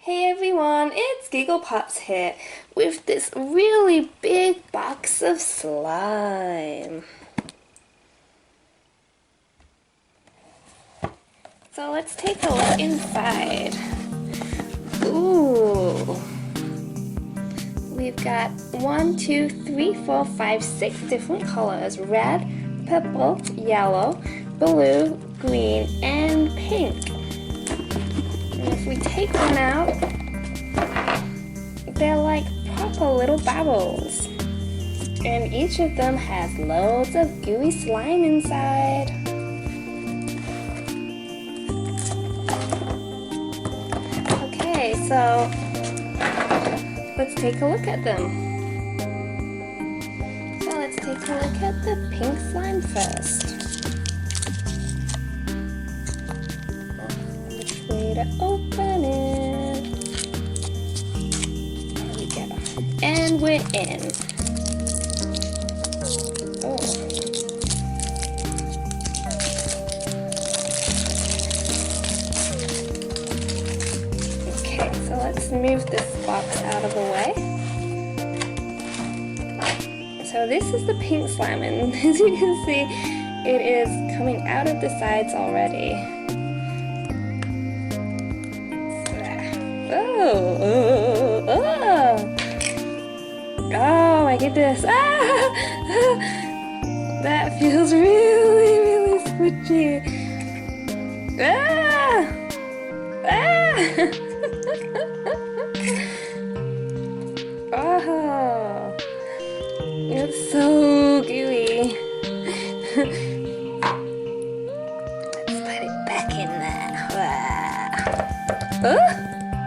Hey everyone, it's Giggle Pops here with this really big box of slime. So let's take a look inside. Ooh. We've got 1, 2, 3, 4, 5, 6 different colors. Red, purple, yellow, blue, green, and pink. And if we take one out, they're like proper little bubbles. And each of them has loads of gooey slime inside. Okay, so let's take a look at them. So let's take a look at the pink slime first. Which way to open it? There we go. And we're in. Oh. Okay, so let's move this box out of the way. So this is the pink slime, and as you can see, it is coming out of the sides already. Oh my goodness. That feels really, really squishy. Oh, it's so gooey. Let's put it back in there.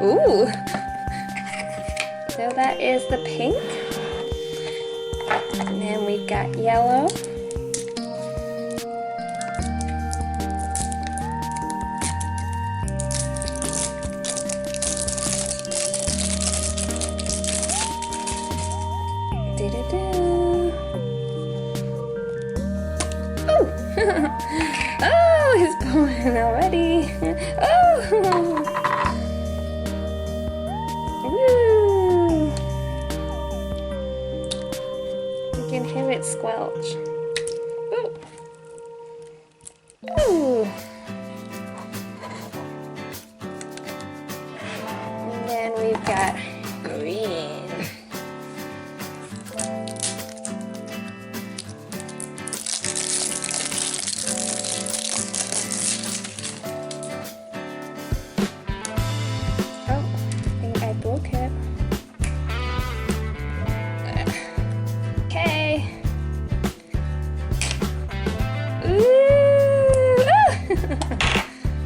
Ooh. So that is the pink. And then we've got yellow. Oh, he's going already. Oh. Woo. You can hear it squelch. Ooh. Ooh. And then we've got green.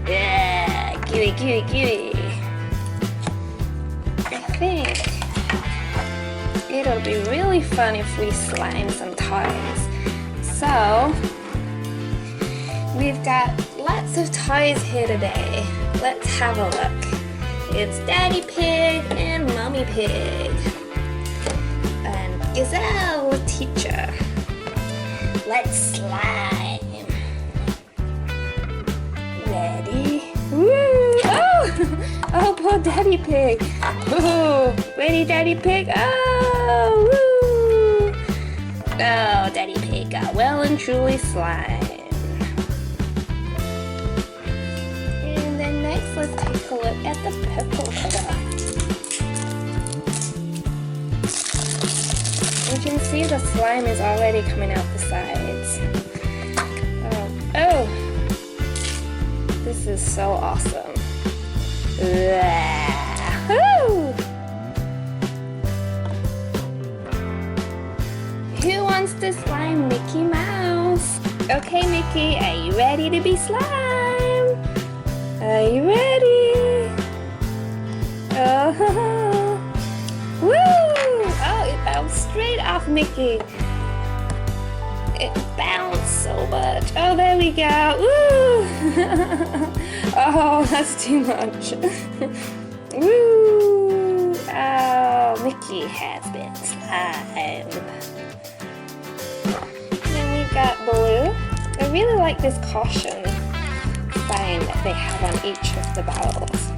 Yeah, gooey, gooey, gooey. I think it'll be really fun if we slime some toys. So, we've got lots of toys here today. Let's have a look. It's Daddy Pig and Mommy Pig. And Gazelle the teacher. Let's slime. Ready? Woo! Oh! Oh, poor Daddy Pig. Woo! Ready, Daddy Pig? Oh! Woo! Oh, Daddy Pig got well and truly slimed. And then next, let's take a look at the purple stuff. You can see the slime is already coming out the sides. Oh! This is so awesome. Woo! Who wants to slime Mickey Mouse? Okay, Mickey, are you ready to be slimed? Are you ready? Oh! Woo! Oh, it bounced straight off Mickey. It bounced so much. Oh, there we go. Woo! Oh, that's too much. Woo! Oh, Mickey has been slimed. Then we've got blue. I really like this caution sign that they have on each of the bottles.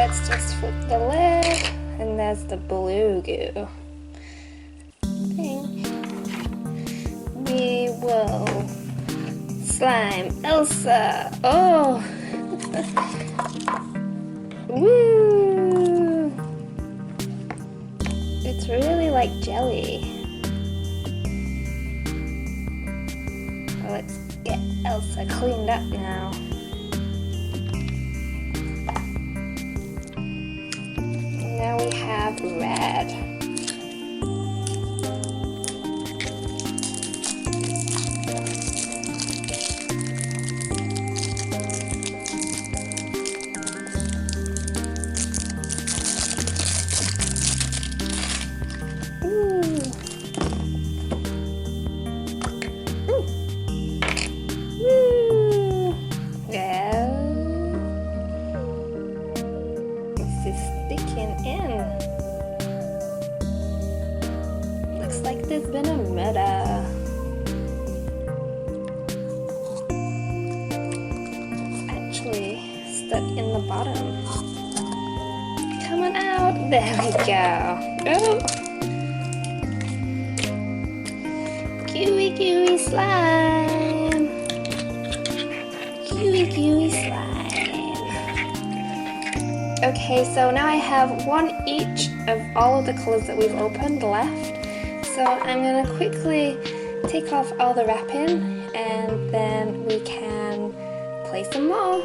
let's just flip the lid, and there's the blue goo thing. We will slime Elsa. Oh! Woo! It's really like jelly. Well, let's get Elsa cleaned up now. Now we have red. Looks like there's been a murder. It's actually stuck in the bottom. Come on out. There we go. Oh. Gooey, gooey slime. Gooey, gooey slime. Okay, so now I have one each of all of the colors that we've opened left. So I'm going to quickly take off all the wrapping and then we can play some more.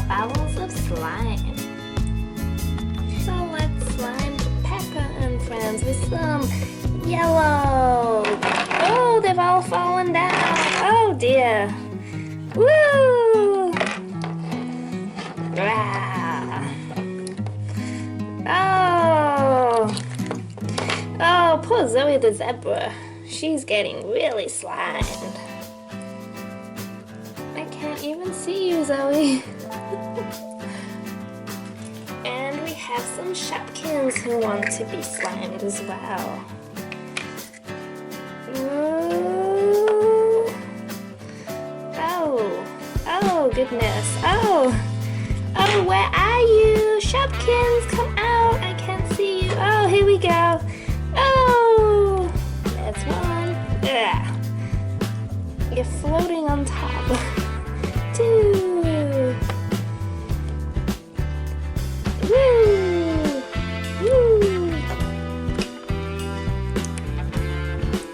bubbles of slime. So let's slime Peppa and friends with some yellow. Oh, they've all fallen down. Oh dear. Woo! Ah. Oh, poor Zoe the zebra. She's getting really slimed. I can't even see you, Zoe. And we have some Shopkins who want to be slimed as well. Ooh. Oh goodness. Oh, where are you? Shopkins, come out. I can't see you. Oh, here we go. Oh, that's one. Yeah. You're floating on top. 2. Woo! Woo!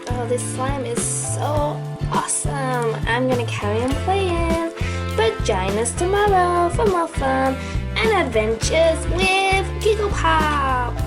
Oh, this slime is so awesome. I'm gonna carry on playing. But join us tomorrow for more fun and adventures with Giggle Pops.